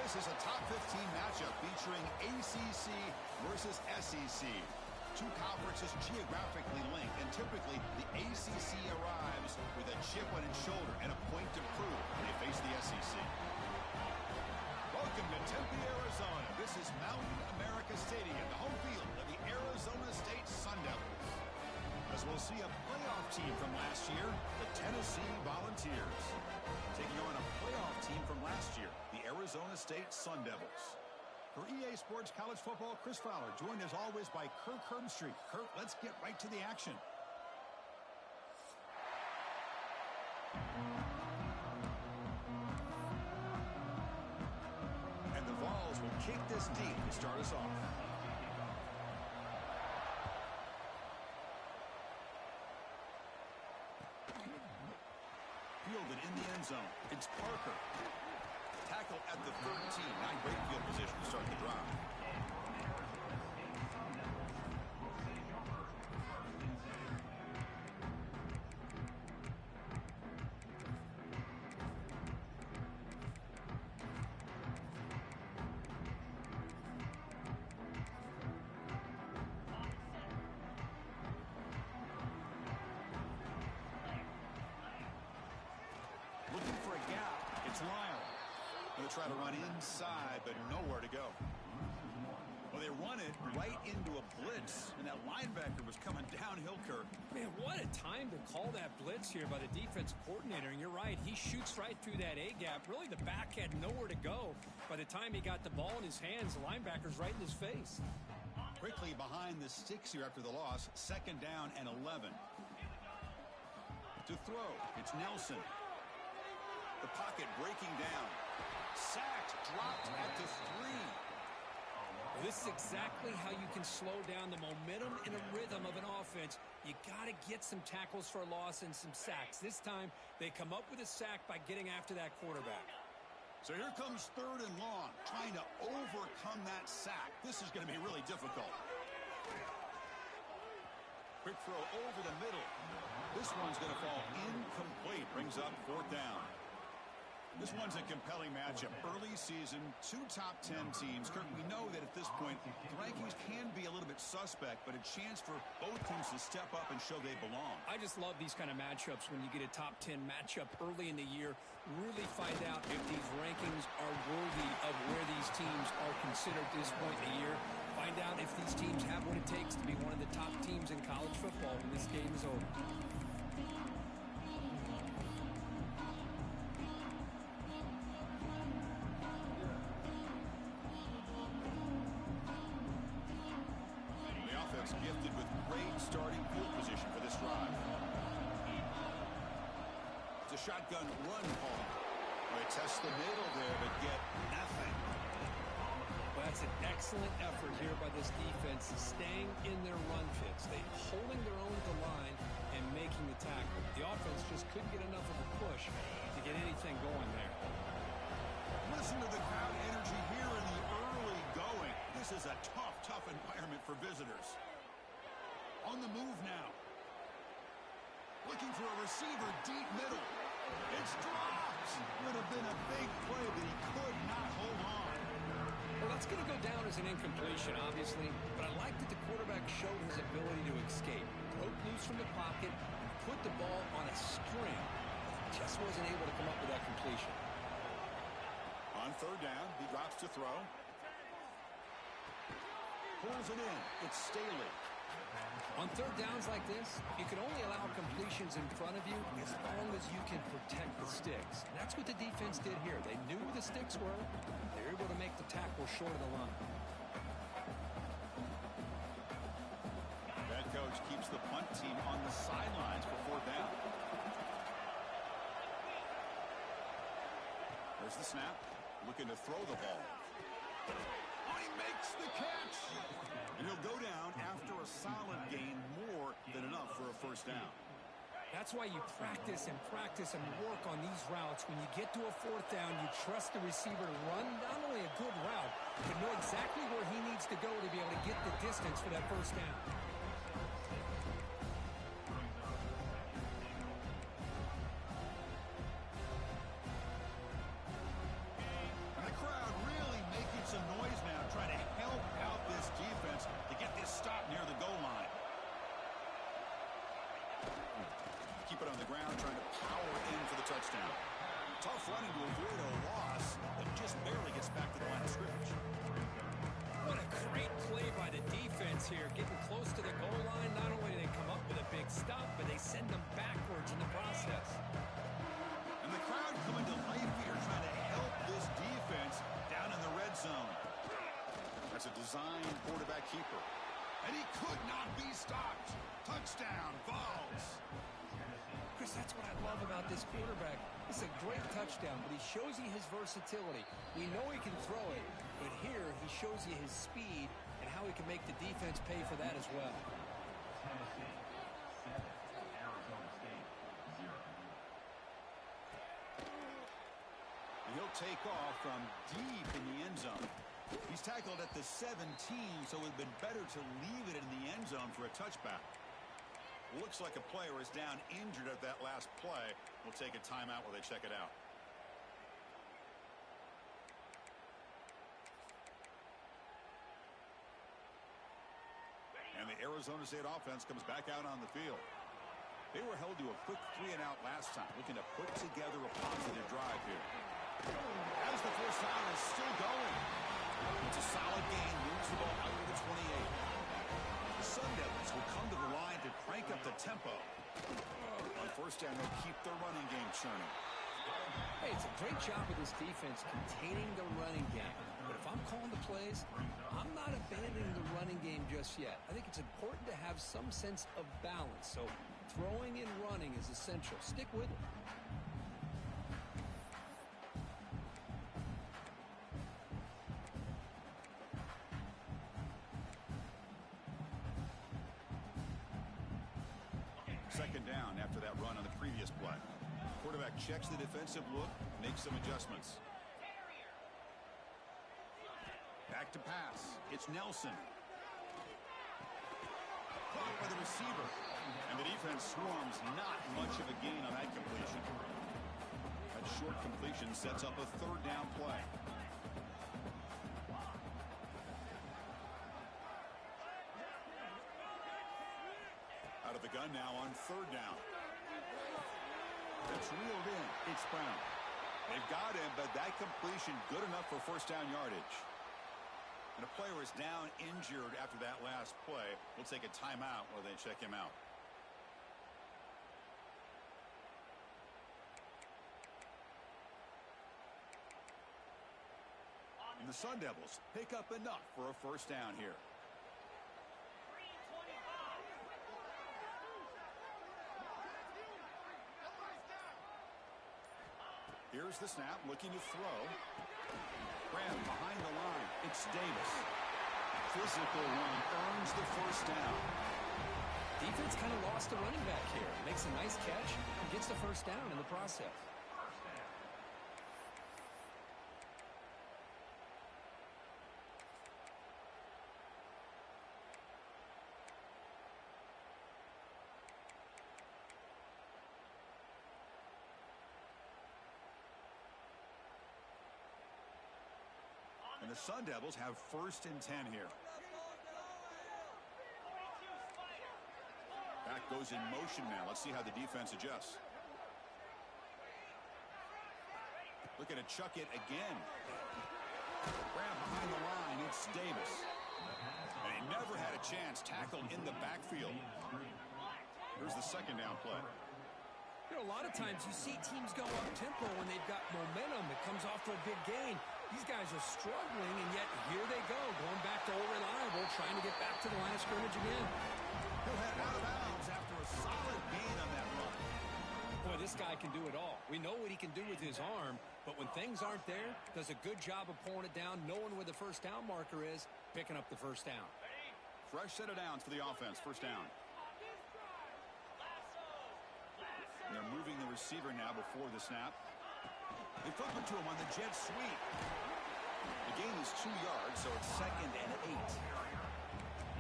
This is a top 15 matchup featuring ACC versus SEC. Two conferences geographically linked, and typically the ACC arrives with a chip on its shoulder and a point to prove when they face the SEC. Welcome to Tempe, Arizona. This is Mountain America Stadium, the home field of the Arizona State Sun Devils. As we'll see a playoff team from last year, the Tennessee Volunteers, taking on a playoff team from last year, the Arizona State Sun Devils. For EA Sports College Football, Chris Fowler, joined as always by Kirk Herbstreit. Kirk, let's get right to the action. And the Vols will kick this deep to start us off. Fielded in the end zone. It's Parker. Tackle at the 13. Not great field position to start the drive. Looking for a gap. It's Lyle. Going to try to run inside, but nowhere to go. Well, they run it right into a blitz, and that linebacker was coming downhill, Kirk. Man, what a time to call that blitz here by the defense coordinator. And you're right, he shoots right through that A-gap. Really, the back had nowhere to go. By the time he got the ball in his hands, the linebacker's right in his face. Quickly behind the sticks here after the loss. 2nd down and 11. To throw, it's Nelson. The pocket breaking down. Sacked, dropped at the 3. This is exactly how you can slow down the momentum and a rhythm of an offense. You got to get some tackles for a loss and some sacks. This time, they come up with a sack by getting after that quarterback. So here comes 3rd and long, trying to overcome that sack. This is going to be really difficult. Quick throw over the middle. This one's going to fall incomplete. Brings up 4th down. This one's a compelling matchup. Early season, 2 top 10 teams. Kirk, we know that at this point, the rankings can be a little bit suspect, but a chance for both teams to step up and show they belong. I just love these kind of matchups when you get a top 10 matchup early in the year. Really find out if these rankings are worthy of where these teams are considered at this point in the year. Find out if these teams have what it takes to be one of the top teams in college football when this game is over. Gifted with great starting field position for this drive. It's a shotgun run call. They test the middle there, but get nothing. Well, that's an excellent effort here by this defense, staying in their run fits. They holding their own at the line and making the tackle. The offense just couldn't get enough of a push to get anything going there. Listen to the crowd energy here in the early going. This is a tough environment for visitors. On the move now. Looking for a receiver deep middle. It's dropped. Would have been a big play, but he could not hold on. Well, that's going to go down as an incompletion, obviously, but I like that the quarterback showed his ability to escape. Broke loose from the pocket, put the ball on a string. Just wasn't able to come up with that completion. On 3rd down, he drops to throw. Pulls it in. It's Staley. On 3rd downs like this, you can only allow completions in front of you as long as you can protect the sticks. And that's what the defense did here. They knew where the sticks were. They were able to make the tackle short of the line. That coach keeps the punt team on the sidelines for 4th down. There's the snap. Looking to throw the ball. Oh, he makes the catch. And he'll go down after a solid gain, more than enough for a 1st down. That's why you practice and work on these routes. When you get to a 4th down, you trust the receiver to run not only a good route, but know exactly where he needs to go to be able to get the distance for that 1st down. And the crowd really keep it on the ground, trying to power in for the touchdown. Tough running to avoid a loss, but just barely gets back to the line of scrimmage. What a great play by the defense here. Getting close to the goal line, not only do they come up with a big stop, but they send them backwards in the process. And the crowd coming to life here, trying to help this defense down in the red zone. That's a designed quarterback keeper. And he could not be stopped. Touchdown, Vols. Chris, that's what I love about this quarterback. It's a great touchdown, but he shows you his versatility. We know he can throw it, but here he shows you his speed and how he can make the defense pay for that as well. And he'll take off from deep in the end zone. He's tackled at the 17, so it would have been better to leave it in the end zone for a touchback. Looks like a player is down injured at that last play. We'll take a timeout while they check it out. And the Arizona State offense comes back out on the field. They were held to a quick 3-and-out last time, looking to put together a positive drive here. As the first down is still going. It's a solid gain, moves the ball out to the 28. The Sun Devils will come to the line to crank up the tempo. On first down, they'll keep their running game churning. Hey, it's a great job of this defense containing the running game. But if I'm calling the plays, I'm not abandoning the running game just yet. I think it's important to have some sense of balance. So throwing and running is essential. Stick with it. Second down after that run on the previous play. Quarterback checks the defensive look, makes some adjustments. Back to pass. It's Nelson. Caught by the receiver. And the defense swarms. Not much of a gain on that completion. That short completion sets up a third down play. Out of the gun now on third down. That's reeled in. It's Brown. They've got him, but that completion good enough for first down yardage. And a player is down injured after that last play. We'll take a timeout while they check him out. And the Sun Devils pick up enough for a first down here. Here's the snap, looking to throw. Graham behind the line. It's Davis. Physical run earns the first down. Defense kind of lost the running back here. Makes a nice catch and gets the first down in the process. And the Sun Devils have first and 10 here. Back goes in motion now. Let's see how the defense adjusts. Looking to chuck it again. Grab behind the line. It's Davis. And he never had a chance tackled in the backfield. Here's the second down play. You know, a lot of times you see teams go up tempo when they've got momentum. It comes off to a big gain. These guys are struggling, and yet here they go, going back to old reliable, trying to get back to the line of scrimmage again. He'll head out of bounds after a solid gain on that run. Boy, this guy can do it all. We know what he can do with his arm, but when things aren't there, does a good job of pulling it down, knowing where the first down marker is, picking up the first down. Fresh set of downs for the offense, first down. And they're moving the receiver now before the snap. They flip it to him on the jet sweep. The gain is 2 yards, so it's second and 8.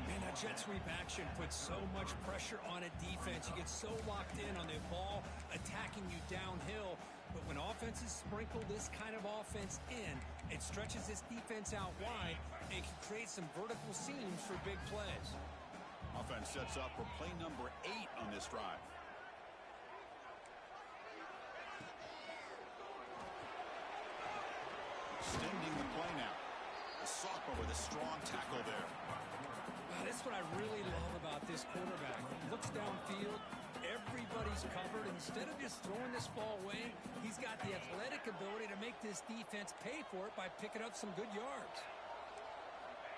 Man, that jet sweep action puts so much pressure on a defense. You get so locked in on the ball attacking you downhill. But when offenses sprinkle this kind of offense in, it stretches this defense out wide and can create some vertical seams for big plays. Offense sets up for play number 8 on this drive. extending the play now. The sophomore with a strong tackle there. That's what I really love about this quarterback. Looks downfield. Everybody's covered. Instead of just throwing this ball away, he's got the athletic ability to make this defense pay for it by picking up some good yards.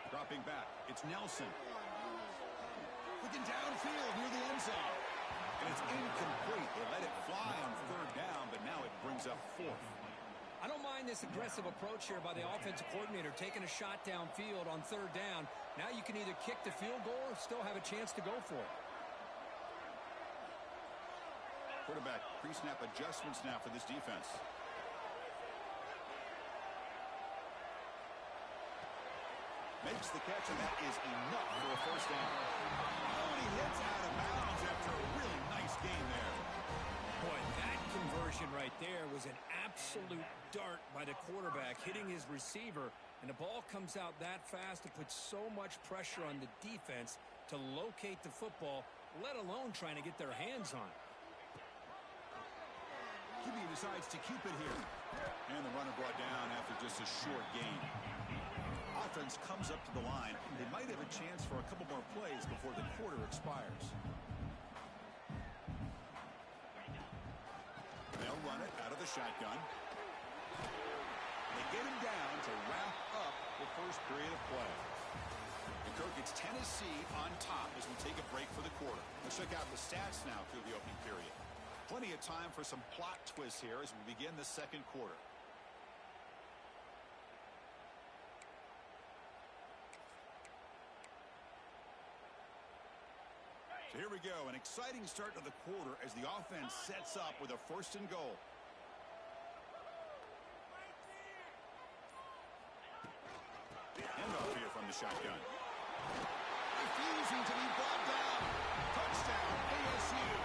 Dropping back. It's Nelson. Looking downfield near the end zone. And it's incomplete. They let it fly on third down, but now it brings up fourth. I don't mind this aggressive approach here by the offensive coordinator, taking a shot downfield on third down. Now you can either kick the field goal or still have a chance to go for it. Quarterback pre-snap adjustments now for this defense. Makes the catch, and that is enough for a first down. Oh, and he hits out of bounds after a really nice game there. Boy, that conversion right there was an absolute dart by the quarterback, hitting his receiver, and the ball comes out that fast. It puts so much pressure on the defense to locate the football, let alone trying to get their hands on it. QB decides to keep it here. And the runner brought down after just a short gain. Offense comes up to the line. They might have a chance for a couple more plays before the quarter expires. They'll run it out of the shotgun. They get him down to wrap up the first period of play. And Kirk, it's Tennessee on top as we take a break for the quarter. Let's check out the stats now through the opening period. Plenty of time for some plot twists here as we begin the second quarter. So here we go, an exciting start to the quarter as the offense sets up with a first and goal. Handoff here from the shotgun. Refusing to be brought down. Touchdown, ASU.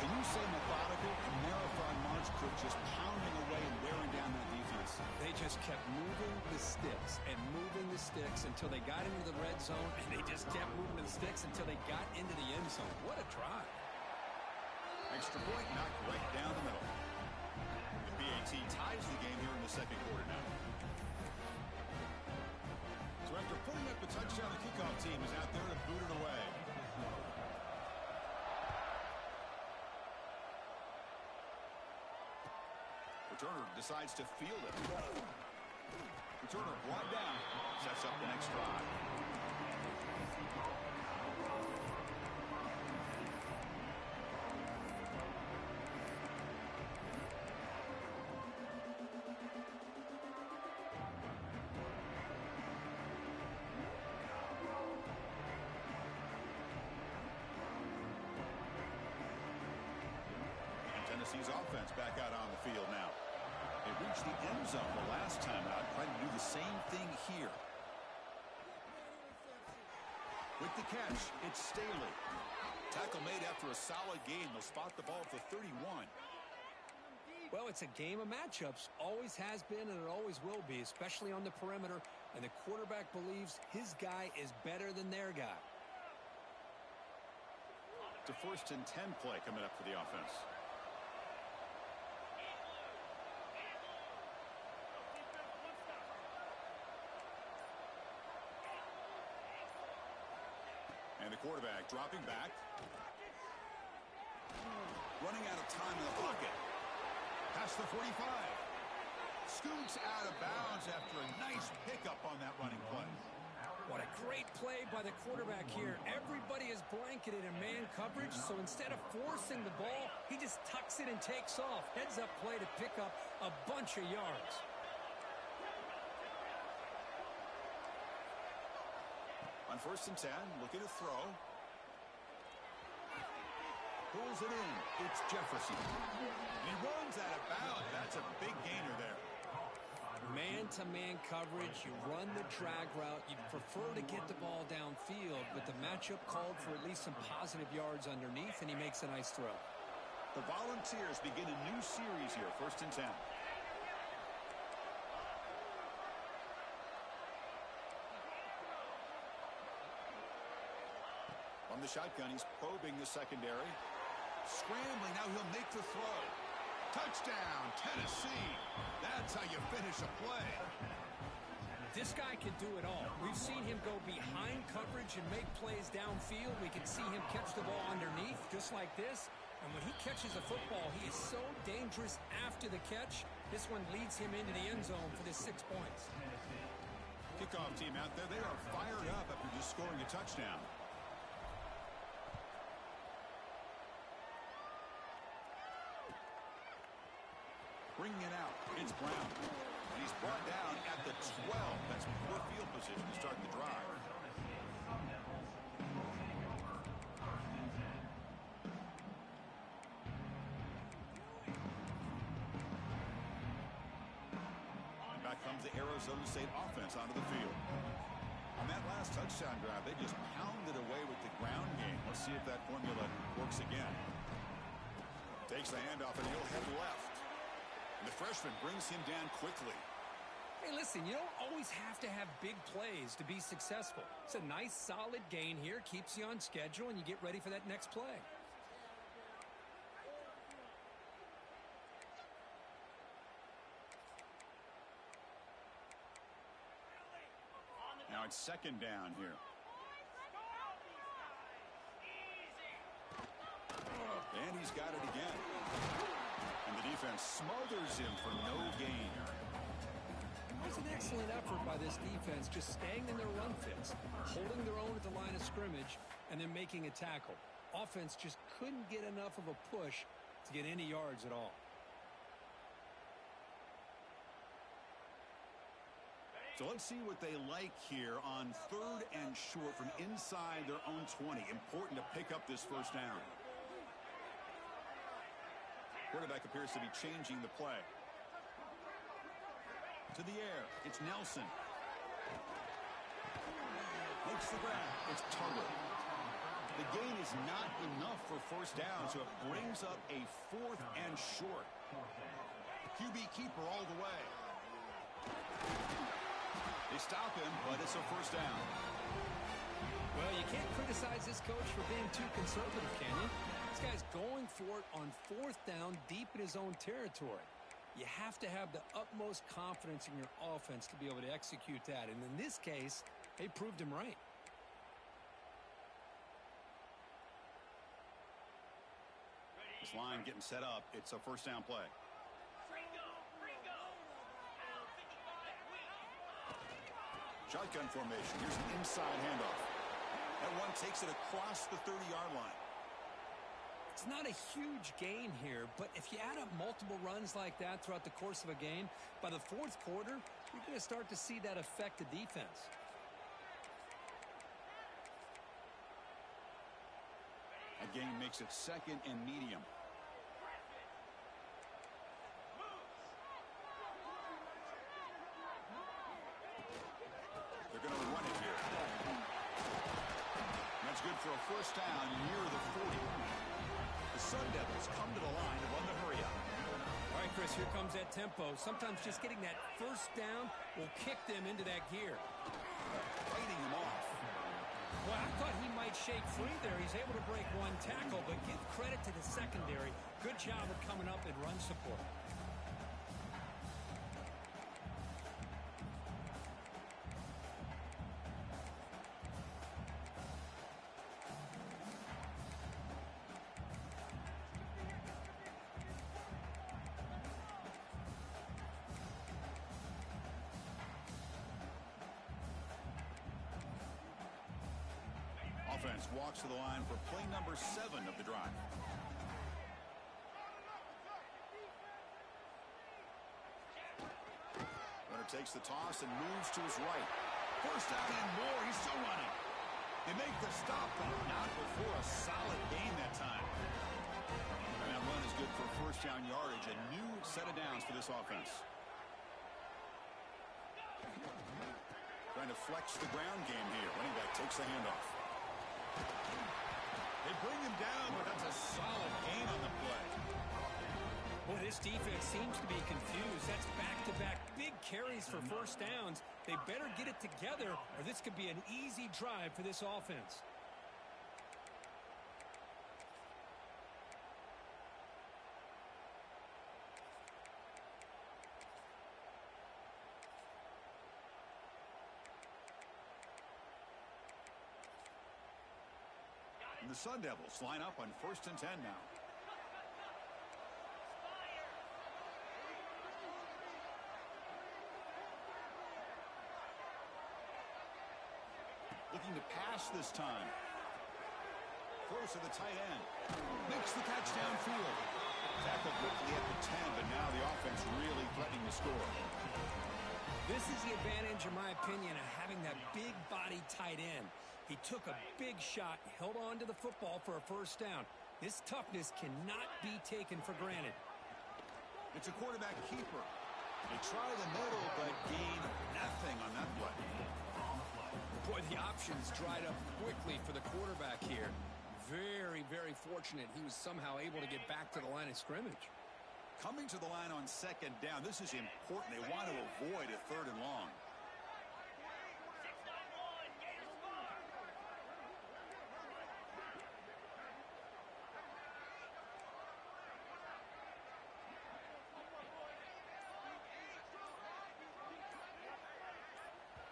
Can you say methodical? A marathon march, Cook, just pounding away and wearing down that defense. They just kept moving the sticks and moving the sticks until they got into the red zone, and they just kept moving the sticks until they got into the end zone. What a drive. Extra point knocked right down the middle. The BAT ties the game here in the second quarter now. So after putting up the touchdown, the kickoff team is out there to boot it away. Returner decides to field it. Returner brought down. Sets up the next drive. And Tennessee's offense back out on the field now. They reached the end zone the last time out. Trying to do the same thing here. With the catch, it's Staley. Tackle made after a solid game. They'll spot the ball at the 31. Well, it's a game of matchups. Always has been, and it always will be, especially on the perimeter. And the quarterback believes his guy is better than their guy. To first and 10 play coming up for the offense. And the quarterback dropping back. Running out of time in the pocket. Past the 45. Scoots out of bounds after a nice pickup on that running play. What a great play by the quarterback here. Everybody is blanketed in man coverage, so instead of forcing the ball, he just tucks it and takes off. Heads up play to pick up a bunch of yards. On first and 10, looking to throw. Pulls it in. It's Jefferson. And he runs out of bounds. That's a big gainer there. Man-to-man coverage. You run the drag route. You'd prefer to get the ball downfield, but the matchup called for at least some positive yards underneath, and he makes a nice throw. The Volunteers begin a new series here, first and 10. On the shotgun, he's probing the secondary. Scrambling, now he'll make the throw. Touchdown, Tennessee. That's how you finish a play. This guy can do it all. We've seen him go behind coverage and make plays downfield. We can see him catch the ball underneath just like this. And when he catches a football, he is so dangerous after the catch. This one leads him into the end zone for the 6 points. Kickoff team out there, they are fired up after just scoring a touchdown. Bringing it out, it's Brown. And he's brought down at the 12. That's poor field position to start the drive. And back comes the Arizona State offense onto the field. On that last touchdown drive, they just pounded away with the ground game. Let's see if that formula works again. Takes the handoff and he'll head left. And the freshman brings him down quickly. Hey, listen, you don't always have to have big plays to be successful. It's a nice, solid gain here. Keeps you on schedule, and you get ready for that next play. Now it's second down here. And he's got it again. And the defense smothers him for no gain. That was an excellent effort by this defense, just staying in their run fits, holding their own at the line of scrimmage, and then making a tackle. Offense just couldn't get enough of a push to get any yards at all. So let's see what they like here on 3rd and short from inside their own 20. Important to pick up this first down. Quarterback appears to be changing the play. To the air, it's Nelson. Makes the grab, it's Tugger. The gain is not enough for first down, so it brings up a 4th and short. QB keeper all the way. They stop him, but it's a first down. Well, you can't criticize this coach for being too conservative, can you? This guy's going for it on 4th down deep in his own territory. You have to have the utmost confidence in your offense to be able to execute that. And in this case, they proved him right. This line getting set up. It's a first down play. Shotgun formation. Here's an inside handoff. That one takes it across the 30-yard line. It's not a huge gain here, but if you add up multiple runs like that throughout the course of a game, by the 4th quarter, you're going to start to see that affect the defense. A gain makes it 2nd and medium. They're going to run it here. That's good for a first down near the 40. The Sun Devils come to the line to run the hurry up. All right, Chris, here comes that tempo. Sometimes just getting that first down will kick them into that gear. Fighting him off. Well, I thought he might shake free there. He's able to break one tackle, but give credit to the secondary. Good job of coming up in run support. Offense walks to the line for play number 7 of the drive. Runner takes the toss and moves to his right. First down and more. He's still running. They make the stop, but not before a solid gain that time. And that run is good for first down yardage. A new set of downs for this offense. Trying to flex the ground game here. Running back takes the handoff. They bring him down, but that's a solid gain on the play. Boy, this defense seems to be confused. That's back-to-back big carries for first downs. They better get it together, or this could be an easy drive for this offense. the Sun Devils line up on 1st and 10 now. Looking to pass this time. Throws to the tight end. Makes the catch downfield. Tackled quickly at the 10, but now the offense really threatening to score. This is the advantage, in my opinion, of having that big body tight end. He took a big shot, held on to the football for a first down. This toughness cannot be taken for granted. It's a quarterback keeper. They try the middle, but gain nothing on that play. Boy, the options dried up quickly for the quarterback here. Very, very fortunate he was somehow able to get back to the line of scrimmage. Coming to the line on 2nd down, this is important. They want to avoid a 3rd and long.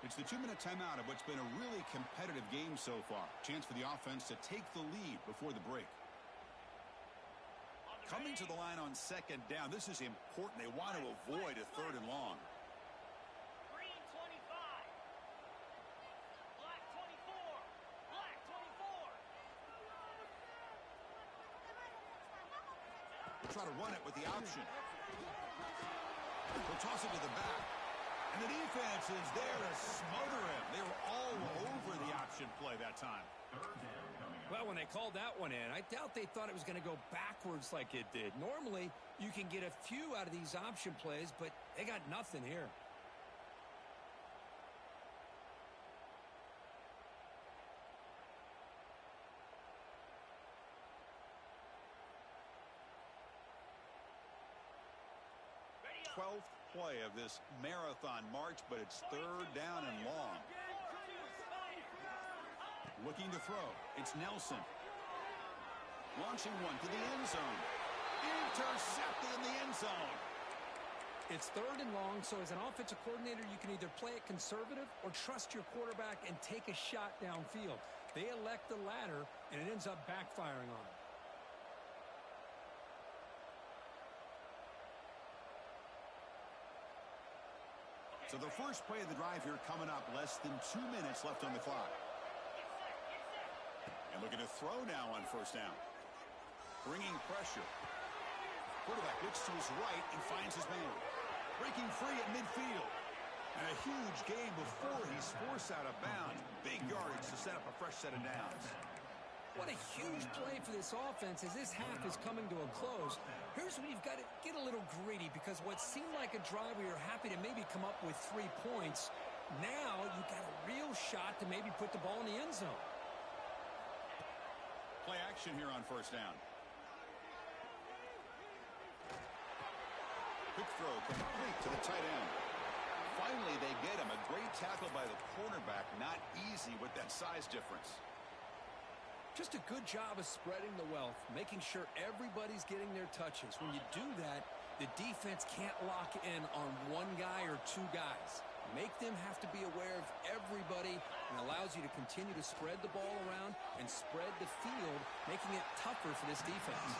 It's the 2-minute timeout of what's been a really competitive game so far. Chance for the offense to take the lead before the break. Coming to the line on 2nd down, this is important. They want to avoid a 3rd and long. Green 25. Black 24. Black 24. They'll try to run it with the option. They'll toss it to the back. And the defense is there to smother him. They were all over the option play that time. Well, when they called that one in, I doubt they thought it was going to go backwards like it did. Normally, you can get a few out of these option plays, but they got nothing here. Ready up. 12th play of this marathon march, but it's 3rd down and long. Looking to throw. It's Nelson. Launching one to the end zone. Intercepted in the end zone. It's 3rd and long, so as an offensive coordinator, you can either play it conservative or trust your quarterback and take a shot downfield. They elect the latter, and it ends up backfiring on them. So the first play of the drive here coming up. Less than 2 minutes left on the clock. And looking to throw now on 1st down. Bringing pressure. Quarterback looks to his right and finds his man. Breaking free at midfield. And a huge gain before he's forced out of bounds. Big yardage to set up a fresh set of downs. What a huge play for this offense as this half is coming to a close. Here's where you've got to get a little greedy, because what seemed like a drive where you're happy to maybe come up with 3 points, now you've got a real shot to maybe put the ball in the end zone. Play action here on 1st down. Quick throw complete to the tight end. Finally, they get him. A great tackle by the cornerback. Not easy with that size difference. Just a good job of spreading the wealth, making sure everybody's getting their touches. When you do that, the defense can't lock in on one guy or 2 guys. Make them have to be aware of everybody, and allows you to continue to spread the ball around and spread the field, making it tougher for this defense.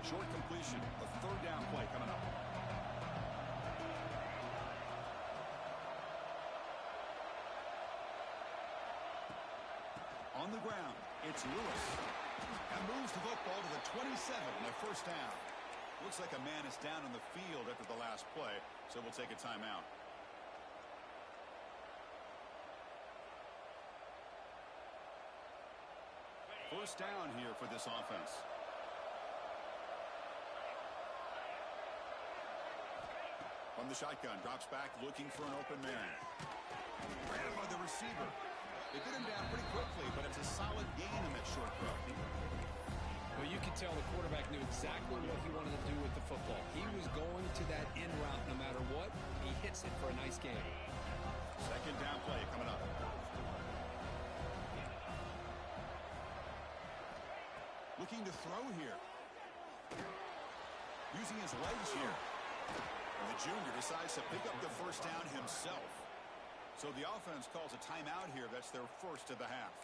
Short completion. A 3rd down play coming up. On the ground, it's Lewis. And moves the football to the 27 and a 1st down. Looks like a man is down on the field after the last play, so we'll take a timeout. First down here for this offense. From the shotgun, drops back, looking for an open man. Ran by the receiver. They get him down pretty quickly, but it's a solid gain in that short throw. Well, you could tell the quarterback knew exactly what he wanted to do with the football. He was going to that in route no matter what. He hits it for a nice gain. 2nd down play coming up. Looking to throw here. Using his legs here. And the junior decides to pick up the first down himself. So the offense calls a timeout here. That's their first of the half.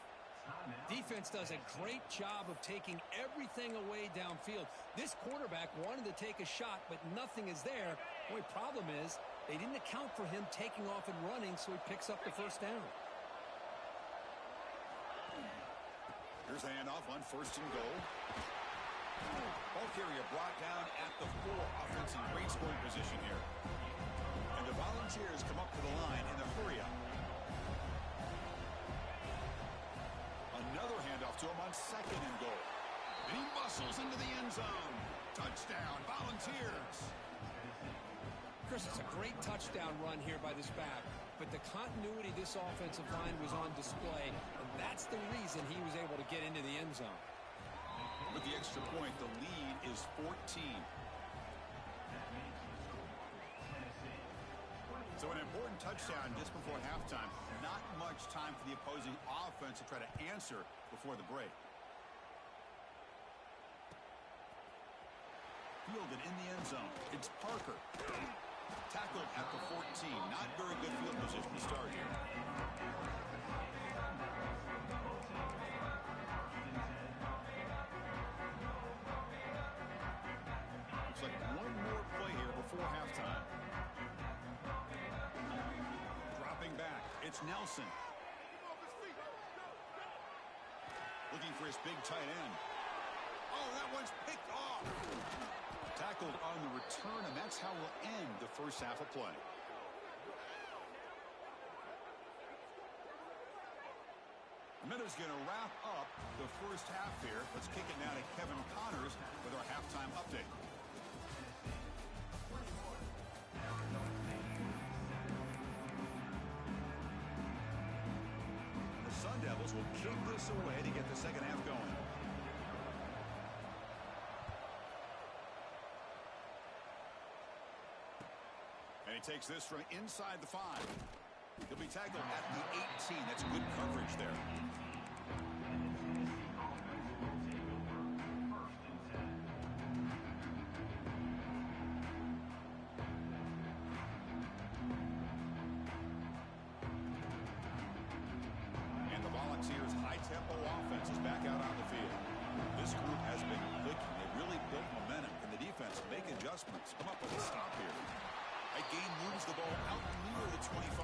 Defense does a great job of taking everything away downfield. This quarterback wanted to take a shot, but nothing is there. The only problem is they didn't account for him taking off and running, so he picks up the first down. Here's the handoff on first and goal. Ball carrier brought down at the 4. Offense in great scoring position here. And the Volunteers come up to the line in the hurry-up. Another handoff to him on second and goal. And he muscles into the end zone. Touchdown, Volunteers. Chris, it's a great touchdown run here by this back, but the continuity of this offensive line was on display, and that's the reason he was able to get into the end zone. With the extra point, the lead is 14. So an important touchdown just before halftime. Not much time for the opposing offense to try to answer before the break. Fielded in the end zone. It's Parker. Tackled at the 14. Not very good field position to start here. Looks like one more play here before halftime. Dropping back. It's Nelson. Looking for his big tight end. Oh, that one's picked off. Tackled on the return, and that's how we'll end the first half of play. The Miners going to wrap up the first half here. Let's kick it now to Kevin Connors with our halftime update. The Sun Devils will kick this away to get the second half going. And he takes this from inside the 5. He'll be tackled at the 18. That's good coverage there. And the Volunteers' high-tempo offense is back out on the field. This group has been clicking. They really built momentum. Can the defense make adjustments? Come up with a stop here. That game moves the ball out near the 25.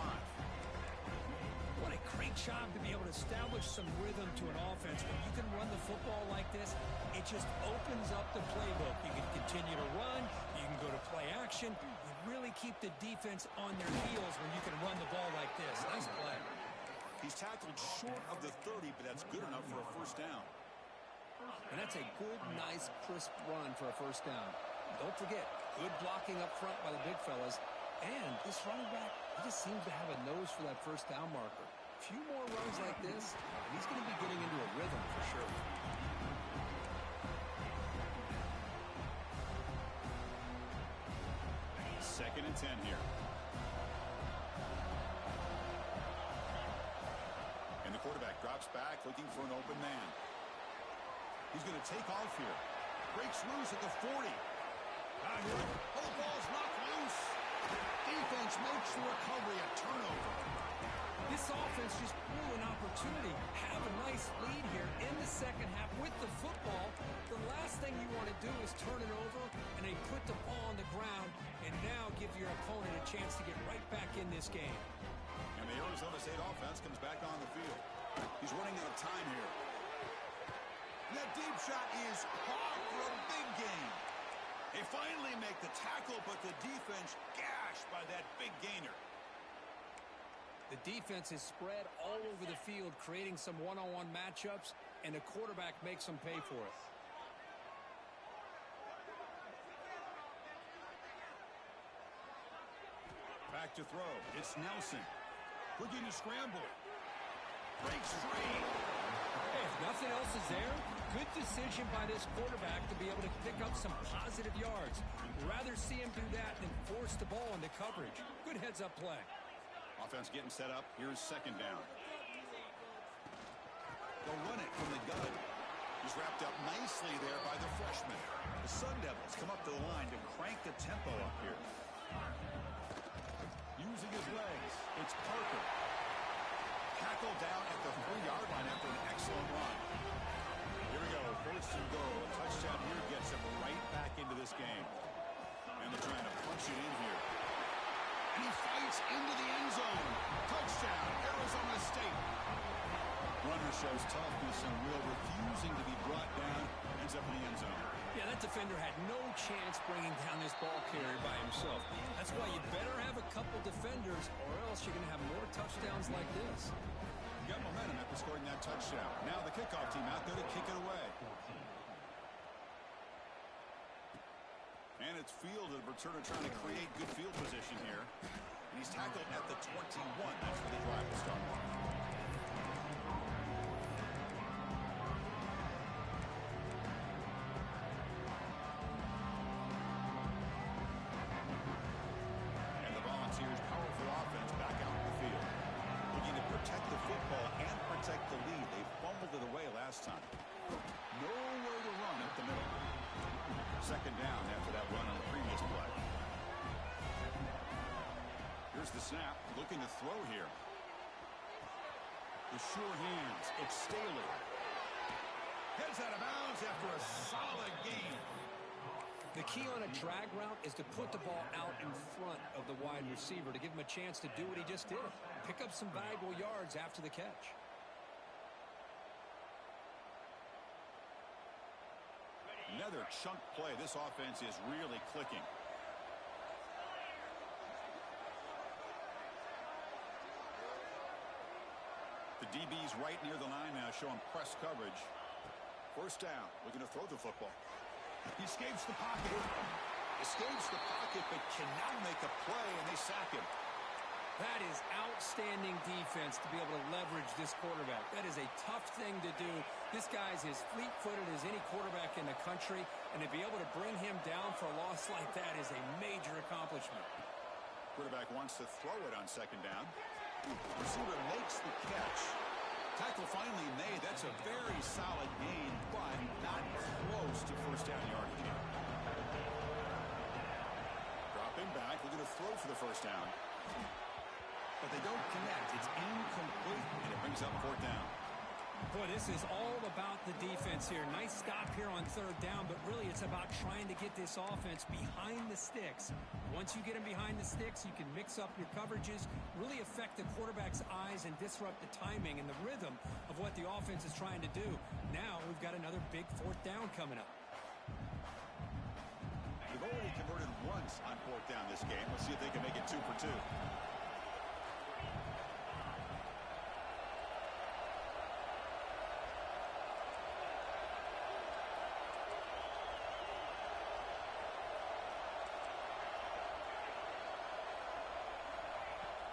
What a great job to be able to establish some rhythm to an offense. When you can run the football like this, it just opens up the playbook. You can continue to run. You can go to play action. You really keep the defense on their heels when you can run the ball like this. Nice play. He's tackled short of the 30, but that's good enough for a first down. And that's a good, nice, crisp run for a first down. Don't forget, good blocking up front by the big fellas. And this running back, he just seems to have a nose for that first down marker. A few more runs like this, and he's going to be getting into a rhythm for sure. Second and 10 here. And the quarterback drops back, looking for an open man. He's going to take off here. Breaks loose at the 40. Oh, the ball's knocked loose. Defense makes the recovery, a turnover. This offense just blew an opportunity. Have a nice lead here in the second half with the football. The last thing you want to do is turn it over and they put the ball on the ground and now give your opponent a chance to get right back in this game. And the Arizona State offense comes back on the field. He's running out of time here. That deep shot is caught for a big gain. They finally make the tackle, but the defense gashed by that big gainer. The defense is spread all over the field, creating some one-on-one matchups, and the quarterback makes them pay for it. Back to throw. It's Nelson. Looking to scramble. Breaks free. Hey, if nothing else is there, good decision by this quarterback to be able to pick up some positive yards. Rather see him do that than force the ball into coverage. Good heads-up play. Offense getting set up. Here's second down. They'll run it from the gun. He's wrapped up nicely there by the freshman. The Sun Devils come up to the line to crank the tempo up here. Using his legs, it's Parker. Tackled down at the 3-yard line after an excellent run. Here we go, first and goal. A touchdown here gets him right back into this game. And they're trying to punch it in here. And he fights into the end zone. Touchdown, Arizona State. Runner shows toughness and will, refusing to be brought down. Ends up in the end zone. Yeah, that defender had no chance bringing down this ball carrier by himself. That's why you better have a couple defenders, or else you're going to have more touchdowns like this. You got momentum after scoring that touchdown. Now the kickoff team out there to kick it away. And it's fielded. Returner trying to create good field position here. And he's tackled at the 21. That's where the drive will start. And the Volunteers' powerful offense back out in the field. Looking to protect the football and protect the lead. They fumbled it away last time. Nowhere to run up the middle. Second down after that run on the previous play. Here's the snap. Looking to throw here. The sure hands. It's Staley. Heads out of bounds after a solid gain. The key on a drag route is to put the ball out in front of the wide receiver to give him a chance to do what he just did. Pick up some valuable yards after the catch. Another chunk play. This offense is really clicking. The DB's right near the line now, showing press coverage. First down, looking to throw the football. He escapes the pocket. Escapes the pocket, but cannot make a play, and they sack him. That is outstanding defense to be able to leverage this quarterback. That is a tough thing to do. This guy's as fleet-footed as any quarterback in the country, and to be able to bring him down for a loss like that is a major accomplishment. Quarterback wants to throw it on second down. Receiver makes the catch. Tackle finally made. That's a very solid gain, but not close to first down yardage here. Dropping back, looking to throw for the first down. But they don't connect. It's incomplete, and it brings up fourth down. Boy, this is all about the defense here. Nice stop here on third down, but really it's about trying to get this offense behind the sticks. Once you get them behind the sticks, you can mix up your coverages, really affect the quarterback's eyes and disrupt the timing and the rhythm of what the offense is trying to do. Now we've got another big fourth down coming up. They've already converted once on fourth down this game. Let's see if they can make it 2 for 2.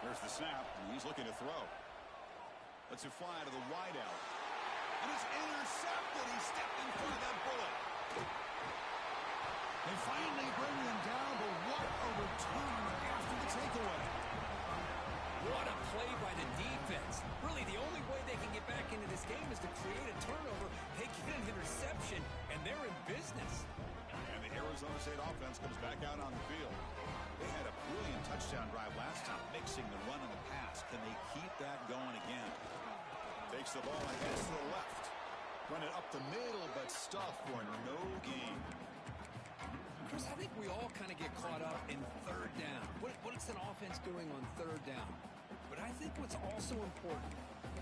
There's the snap, and he's looking to throw. Lets it fly to the wideout. And it's intercepted. He stepped in front of that bullet. They finally bring him down, but what a return after the takeaway. What a play by the defense. Really, the only way they can get back into this game is to create a turnover. They get an interception, and they're in business. And the Arizona State offense comes back out on the field. They had a brilliant touchdown drive last time, mixing the run and the pass. Can they keep that going again? Takes the ball and heads to the left. Run it up the middle, but stuffed for no gain. Chris, I think we all kind of get caught up in third down. What's an offense doing on third down? But I think what's also important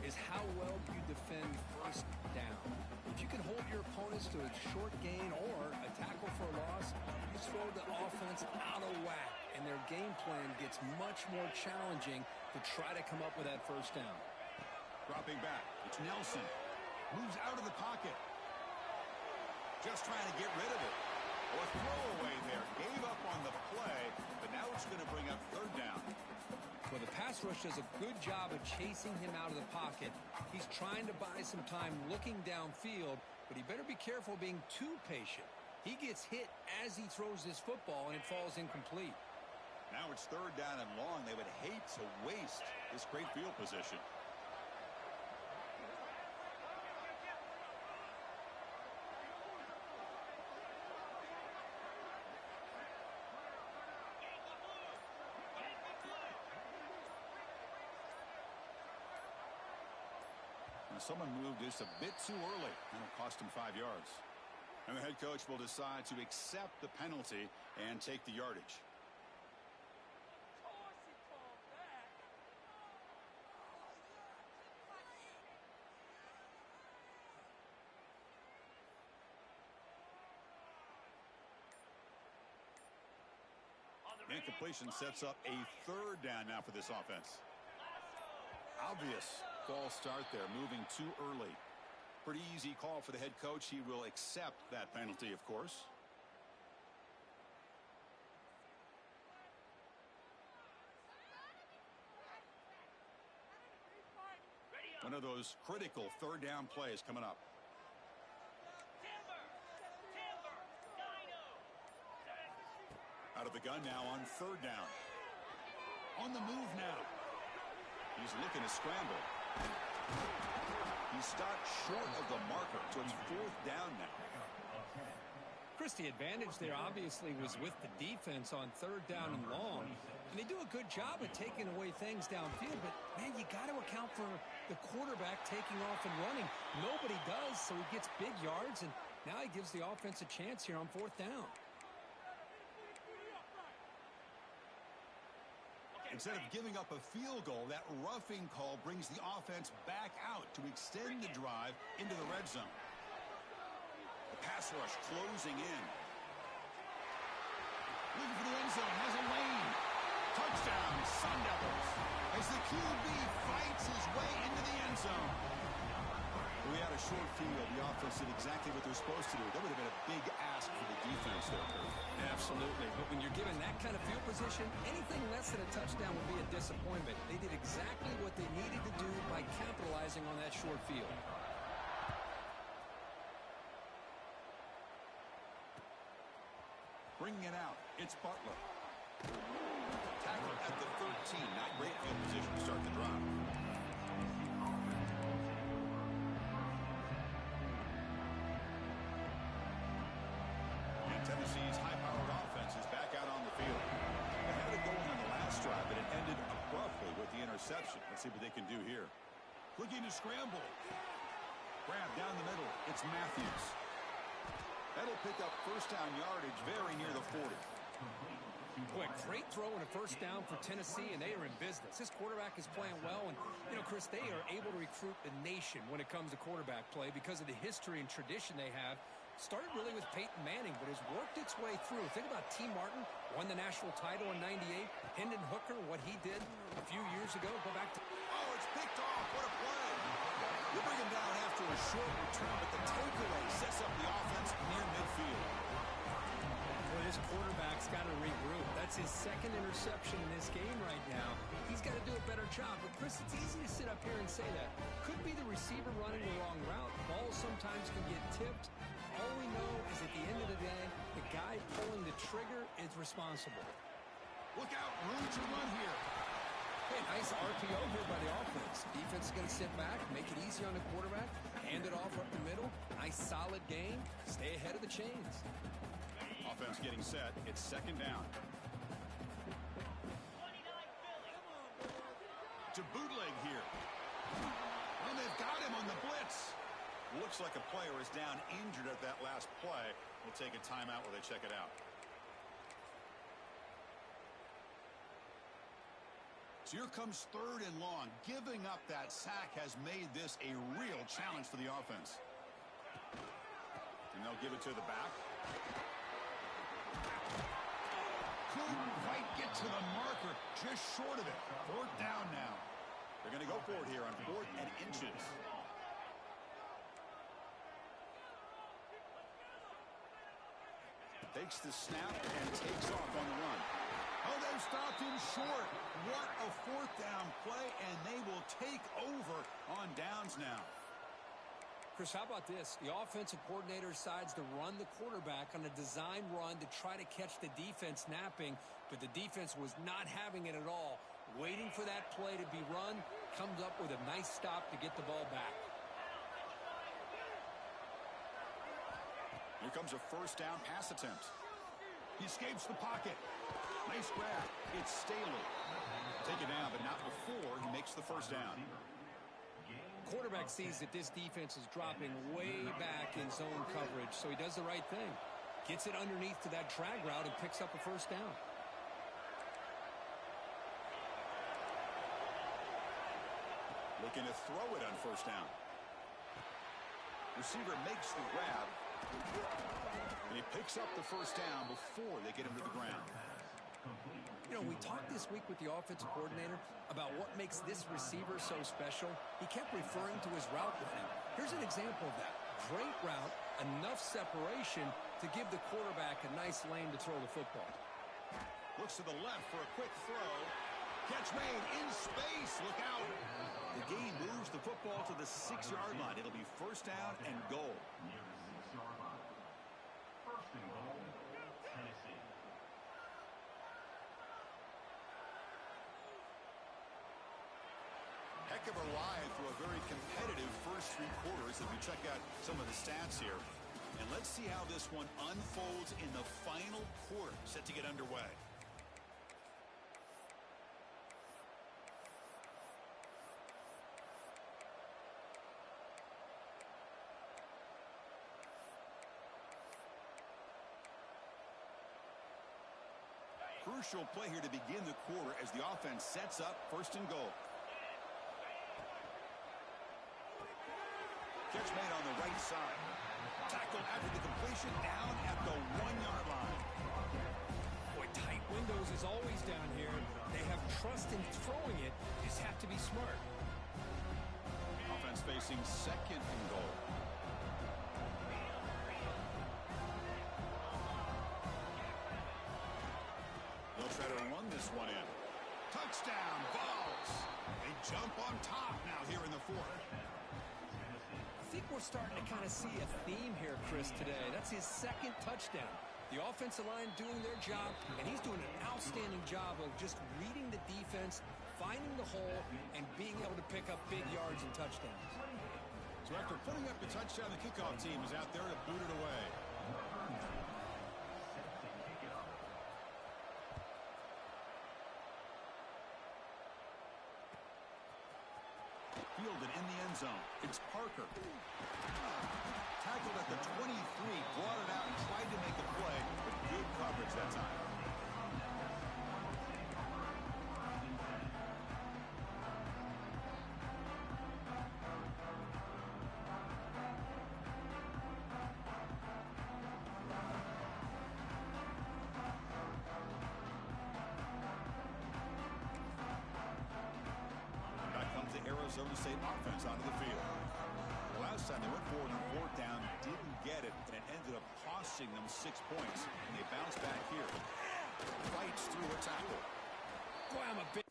is how well you defend first down. If you can hold your opponents to a short gain or a tackle for a loss, you throw the offense out of whack, and their game plan gets much more challenging to try to come up with that first down. Dropping back, it's Nelson. Moves out of the pocket. Just trying to get rid of it. Oh, a throwaway there. Gave up on the play, but now it's going to bring up third down. Well, the pass rush does a good job of chasing him out of the pocket. He's trying to buy some time looking downfield, but he better be careful being too patient. He gets hit as he throws this football, and it falls incomplete. Now it's third down and long. They would hate to waste this great field position. Someone moved this a bit too early, and it cost him 5 yards. And the head coach will decide to accept the penalty and take the yardage. Incompletion sets up a 3rd down now for this offense. Obvious false start there, moving too early. Pretty easy call for the head coach. He will accept that penalty, of course. One of those critical 3rd down plays coming up. Out of the gun now on 3rd down. On the move now. He's looking to scramble. He stopped short of the marker, so it's 4th down now. Chris, the advantage there obviously was with the defense on 3rd down and long. And they do a good job of taking away things downfield, but, man, you got to account for the quarterback taking off and running. Nobody does, so he gets big yards, and now he gives the offense a chance here on 4th down. Instead of giving up a field goal, that roughing call brings the offense back out to extend the drive into the red zone. The pass rush closing in. Looking for the end zone, has a lane. Touchdown, Sun Devils, as the QB fights his way into the end zone. We had a short field. The offense did exactly what they're supposed to do. That would have been a big ask for the defense there, Kurt. Absolutely. But when you're given that kind of field position, anything less than a touchdown would be a disappointment. They did exactly what they needed to do by capitalizing on that short field. Bringing it out, it's Butler. Tackle at the 13. Not great field position to start the drive. Tennessee's high-powered offense is back out on the field. They had it going on the last drive, but it ended abruptly with the interception. Let's see what they can do here. Looking to scramble. Grab down the middle. It's Matthews. That'll pick up 1st down yardage very near the 40. Quick, great throw and a 1st down for Tennessee, and they are in business. This quarterback is playing well, and, you know, Chris, they are able to recruit the nation when it comes to quarterback play because of the history and tradition they have. Started really with Peyton Manning, but has worked its way through. Think about T. Martin, won the national title in '98. Hendon Hooker, what he did a few years ago. Go back to... Oh, it's picked off. What a play. We'll bring him down after a short return, but the takeaway sets up the offense near midfield. Well, this quarterback's got to regroup. That's his 2nd interception in this game right now. He's got to do a better job. But, Chris, it's easy to sit up here and say that. Could be the receiver running the wrong route. Balls sometimes can get tipped. All we know is at the end of the day, the guy pulling the trigger is responsible. Look out, room to run here. Hey, nice RPO here by the offense. Defense is going to sit back, make it easy on the quarterback, hand it off up the middle. Nice solid game. Stay ahead of the chains. Offense getting set. It's 2nd down. To bootleg here. And they've got him on the blitz. Looks like a player is down injured at that last play. We'll take a timeout while they check it out. So here comes 3rd and long. Giving up that sack has made this a real challenge for the offense. And they'll give it to the back. Couldn't quite get to the marker. Just short of it. 4th down now. They're going to go for it here on 4th and inches. Takes the snap and takes off on the run. Oh, they've stopped him short. What a 4th down play, and they will take over on downs now. Chris, how about this? The offensive coordinator decides to run the quarterback on a design run to try to catch the defense napping, but the defense was not having it at all. Waiting for that play to be run, comes up with a nice stop to get the ball back. Here comes a 1st down pass attempt. He escapes the pocket. Nice grab. It's Staley. Take it down, but not before he makes the 1st down. quarterback sees that this defense is dropping way back in zone coverage, so he does the right thing. Gets it underneath to that drag route and picks up a first down. Looking to throw it on first down. Receiver makes the grab. And he picks up the first down before they get him to the ground. You know, we talked this week with the offensive coordinator about what makes this receiver so special. He kept referring to his route running. Here's an example of that. Great route, enough separation to give the quarterback a nice lane to throw the football. Looks to the left for a quick throw. Catch made in space. Look out. The game moves the football to the 6-yard line. It'll be first down and goal. First and goal, Tennessee. Heck of a ride through a very competitive first 3 quarters as we check out some of the stats here. And let's see how this one unfolds in the final quarter, set to get underway. Crucial play here to begin the quarter as the offense sets up first and goal. Catch made on the right side. Tackle after the completion down at the 1-yard line. Boy, tight windows is always down here. They have trust in throwing it. Just have to be smart. Offense facing second and goal. They'll try to run this one in. Touchdown, Vols. They jump on top now here in the fourth. I think we're starting to kind of see a theme here, Chris, today. That's his second touchdown. The offensive line doing their job, and he's doing an outstanding job of just reading the defense, finding the hole, and being able to pick up big yards and touchdowns. So after putting up the touchdown, the kickoff team is out there to boot it away. Fielded in the end zone. It's Parker. Tackled at the 23, brought it out and tried to make a play, but good coverage that time. Arizona State offense onto the field. Last time they went forward on fourth down, didn't get it, and it ended up costing them 6 points. And they bounce back here. Fights through a tackle. Boy, I'm a big...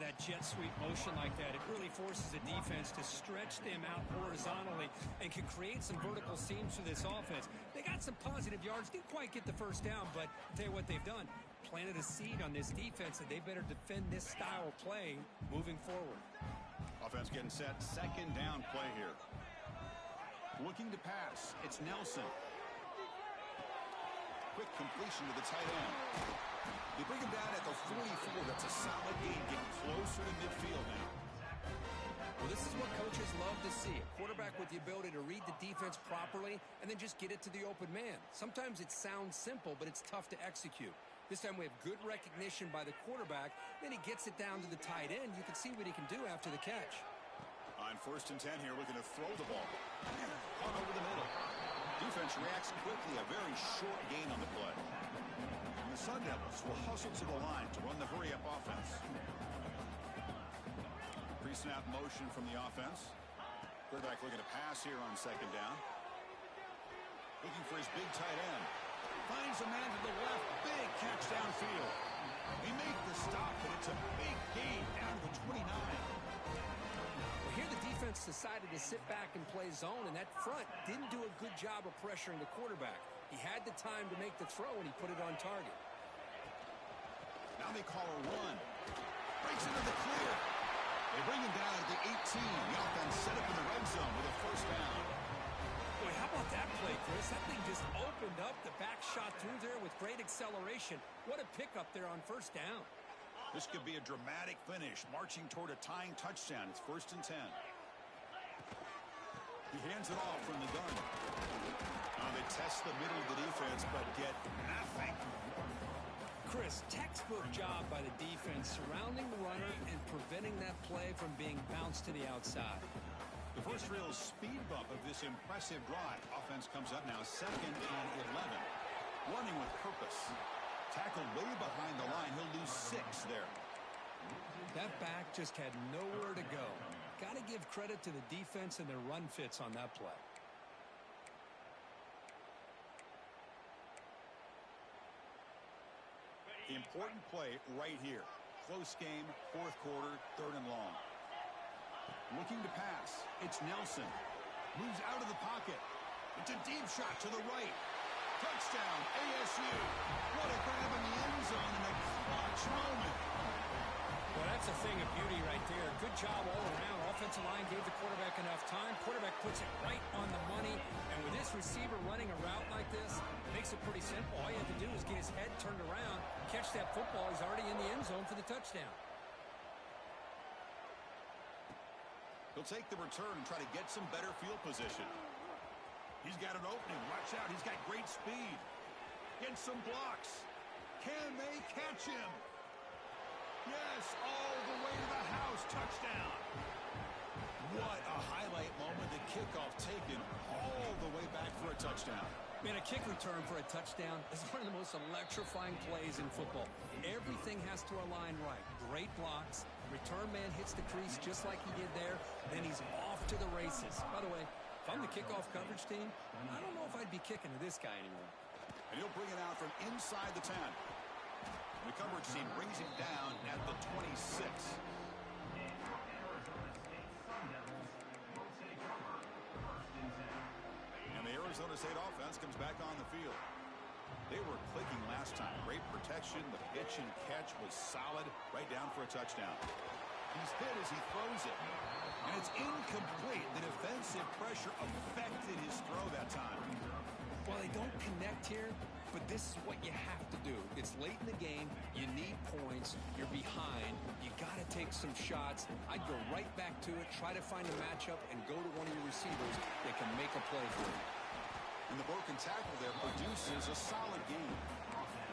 That jet sweep motion like that, it really forces the defense to stretch them out horizontally and can create some vertical seams for this offense. They got some positive yards, didn't quite get the first down, but I'll tell you what they've done. Planted a seed on this defense, and they better defend this style of play moving forward. Offense getting set, second down play here. Looking to pass, it's Nelson. Quick completion to the tight end. They bring him down at the 44. That's a solid gain, getting closer to midfield now. Well, this is what coaches love to see. A quarterback with the ability to read the defense properly and then just get it to the open man. Sometimes it sounds simple, but it's tough to execute. This time we have good recognition by the quarterback. Then he gets it down to the tight end. You can see what he can do after the catch. On first and 10 here, looking to throw the ball. On over the middle. Defense reacts quickly. A very short gain on the play. And the Sun Devils will hustle to the line to run the hurry-up offense. Pre-snap motion from the offense. Quarterback looking to pass here on second down. Looking for his big tight end. Finds a man to the left. Big catch downfield. They make the stop, but it's a big gain down to the 29. Well, here the defense decided to sit back and play zone, and that front didn't do a good job of pressuring the quarterback. He had the time to make the throw, and he put it on target. Now they call a run. Breaks into the clear. They bring him down at the 18. The offense set up in the red zone with a first down. Boy, how about that play, Chris? That thing just opened up. The back shot through there with great acceleration. What a pickup there on first down. This could be a dramatic finish, marching toward a tying touchdown. It's 1st and 10. He hands it off from the gun. They test the middle of the defense, but get nothing. Chris, textbook job by the defense surrounding the runner and preventing that play from being bounced to the outside. The first real speed bump of this impressive drive. Offense comes up now 2nd and 11. Running with purpose. Tackled way behind the line. He'll lose 6 there. That back just had nowhere to go. Got to give credit to the defense and their run fits on that play. Important play right here. Close game, 4th quarter, 3rd and long. Looking to pass. It's Nelson. Moves out of the pocket. It's a deep shot to the right. Touchdown, ASU. What a grab in the end zone in a clutch moment. Well, that's a thing of beauty right there. Good job all around. Offensive line gave the quarterback enough time. Quarterback puts it right on the money. And with this receiver running a route like this, it makes it pretty simple. All you have to do is get his head turned around, catch that football. He's already in the end zone for the touchdown. He'll take the return and try to get some better field position. He's got an opening. Watch out. He's got great speed. Gets some blocks. Can they catch him? Yes, all the way to the house. Touchdown. What a highlight moment. The kickoff taken all the way back for a touchdown. Man, a kick return for a touchdown is one of the most electrifying plays in football. Everything has to align right. Great blocks. Return man hits the crease just like he did there. Then he's off to the races. By the way, if I'm the kickoff coverage team, I don't know if I'd be kicking to this guy anymore. And he'll bring it out from inside the 10. The coverage team brings him down at the 26. And the Arizona State offense comes back on the field. They were clicking last time. Great protection. The pitch and catch was solid. Right down for a touchdown. He's hit as he throws it. And it's incomplete. The defensive pressure affected his throw that time. Well, they don't connect here, but this is what you have to do. It's late in the game. You need points. You're behind. You got to take some shots. I'd go right back to it, try to find a matchup, and go to one of your receivers that can make a play for you. And the broken tackle there produces a solid game.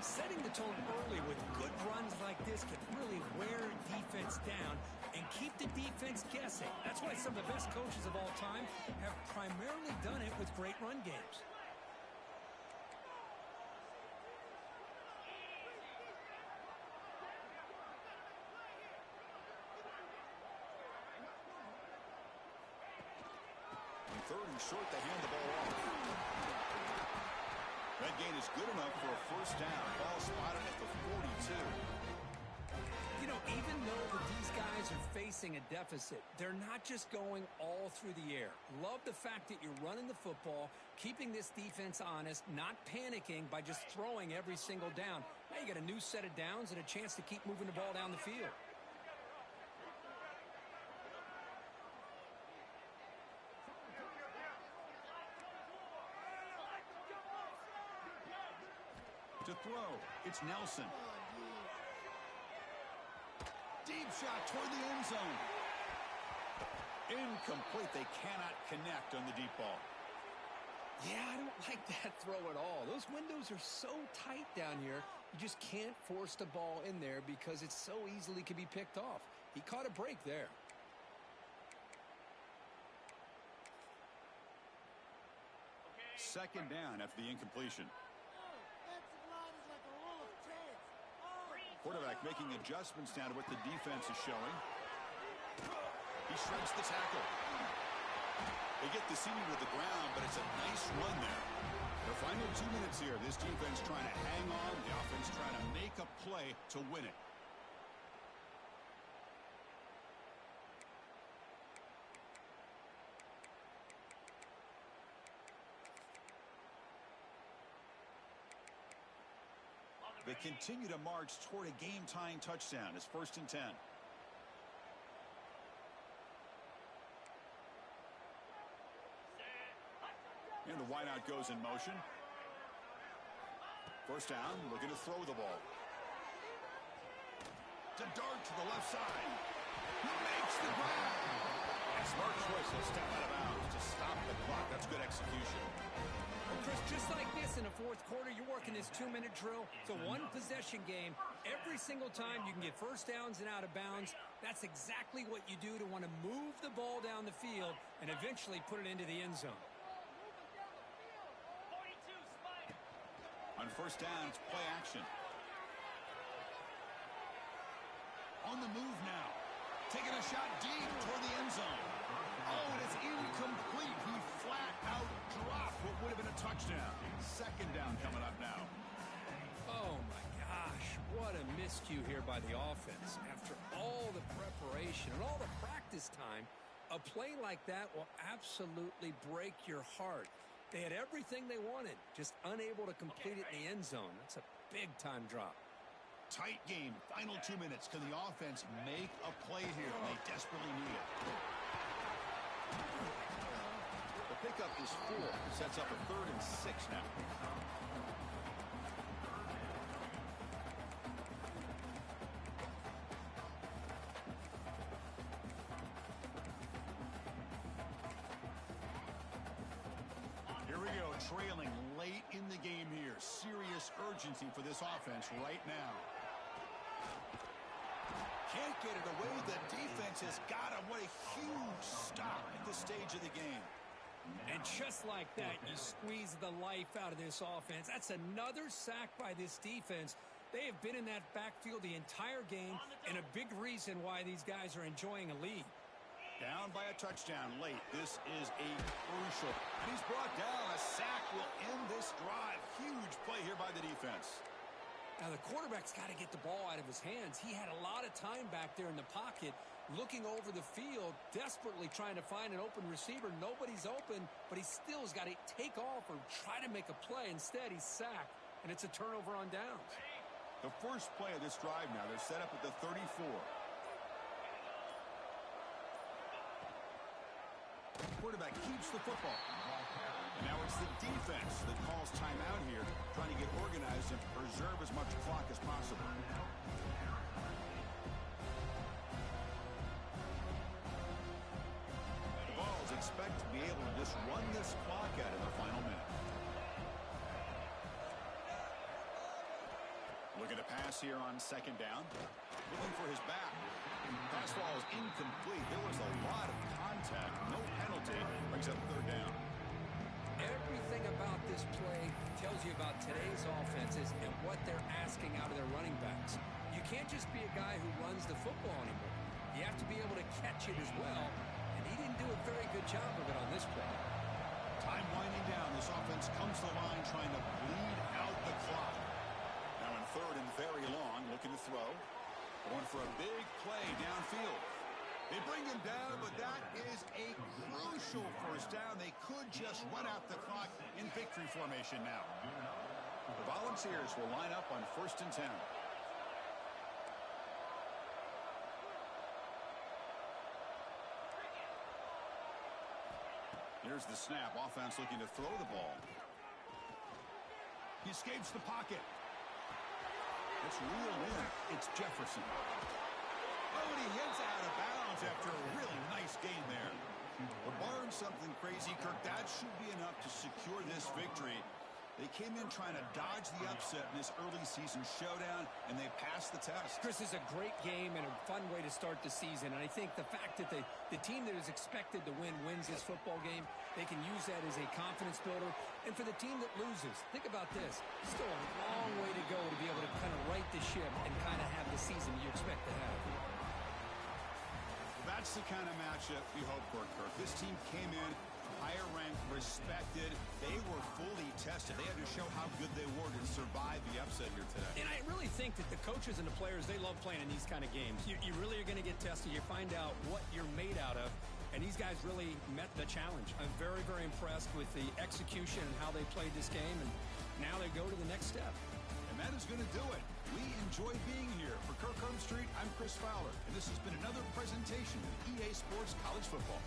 Setting the tone early with good runs like this can really wear defense down and keep the defense guessing. That's why some of the best coaches of all time have primarily done it with great run games. Third and short, they hand the ball off. That gain is good enough for a first down. Ball spotted at the 42. You know, even though these guys are facing a deficit, they're not just going all through the air. Love the fact that you're running the football, keeping this defense honest, not panicking by just throwing every single down. Now you got a new set of downs and a chance to keep moving the ball down the field. To throw, it's Nelson. Deep shot toward the end zone. Incomplete. They cannot connect on the deep ball. Yeah, I don't like that throw at all. Those windows are so tight down here. You just can't force the ball in there because it so easily can be picked off. He caught a break there. Second down after the incompletion. Quarterback making adjustments down to what the defense is showing. He shreds the tackle. They get the senior to the ground, but it's a nice run there. The final 2 minutes here. This defense trying to hang on. The offense trying to make a play to win it. They continue to march toward a game-tying touchdown. It's 1st and 10. And the wideout goes in motion. First down, looking to throw the ball. To dart to the left side. He makes the grab. And smart choice, he'll step out of bounds to stop the clock. That's good execution. Well, Chris, just like this in the fourth quarter, you're working this 2-minute drill. It's a one-possession game. Every single time you can get first downs and out of bounds. That's exactly what you do to want to move the ball down the field and eventually put it into the end zone. 42, Spike. On first down, it's play action. On the move now. Taking a shot deep toward the end zone. Oh, and it's incomplete. He flat out dropped what would have been a touchdown. Second down coming up now. Oh, my gosh. What a miscue here by the offense. After all the preparation and all the practice time, a play like that will absolutely break your heart. They had everything they wanted, just unable to complete it in the end zone. That's a big-time drop. Tight game. Final 2 minutes. Can the offense make a play here? They desperately need it. The pickup is 4. Sets up a 3rd and 6 now. Here we go. Trailing late in the game here. Serious urgency for this offense right now. Can't get it away. The defense has got him. What a huge stop at this stage of the game. And just like that, you squeeze the life out of this offense. That's another sack by this defense. They have been in that backfield the entire game, and a big reason why these guys are enjoying a lead. Down by a touchdown late. This is a crucial. And he's brought down. A sack will end this drive. Huge play here by the defense. Now, the quarterback's got to get the ball out of his hands. He had a lot of time back there in the pocket, looking over the field, desperately trying to find an open receiver. Nobody's open, but he still has got to take off or try to make a play. Instead, he's sacked, and it's a turnover on downs. The first play of this drive now, they're set up at the 34. Quarterback keeps the football. And now it's the defense that calls timeout here, trying to get organized and preserve as much clock as possible. The Vols expect to be able to just run this clock out in the final minute. Looking to pass here on second down. Looking for his back. Pass ball is incomplete. There was a lot of contact. No penalty. Brings up third down. Everything about this play tells you about today's offenses and what they're asking out of their running backs. You can't just be a guy who runs the football anymore. You have to be able to catch it as well, and he didn't do a very good job of it on this play. Time winding down. This offense comes to the line trying to bleed out the clock. Now in third and very long, looking to throw. Going for a big play downfield. They bring him down, but that is a crucial first down. They could just run out the clock in victory formation now. The Volunteers will line up on 1st and 10. Here's the snap. Offense looking to throw the ball. He escapes the pocket. It's reeled in. It's Jefferson. Oh, and he hits out of bounds after a really nice gain there. But barring something crazy, Kirk, that should be enough to secure this victory. They came in trying to dodge the upset in this early season showdown, and they passed the test. Chris, is a great game and a fun way to start the season. And I think the fact that the team that is expected to win wins this football game, they can use that as a confidence builder. And for the team that loses, think about this. Still a long way to go to be able to kind of right the ship and kind of have the season you expect to have. That's the kind of matchup we hope for, Kirk. This team came in higher ranked, respected. They were fully tested. They had to show how good they were to survive the upset here today. And I really think that the coaches and the players, they love playing in these kind of games. You really are going to get tested. You find out what you're made out of. And these guys really met the challenge. I'm very, very impressed with the execution and how they played this game. And now they go to the next step. And that is going to do it. We enjoy being here. For Kirk Street, I'm Chris Fowler. And this has been another presentation of EA Sports College Football.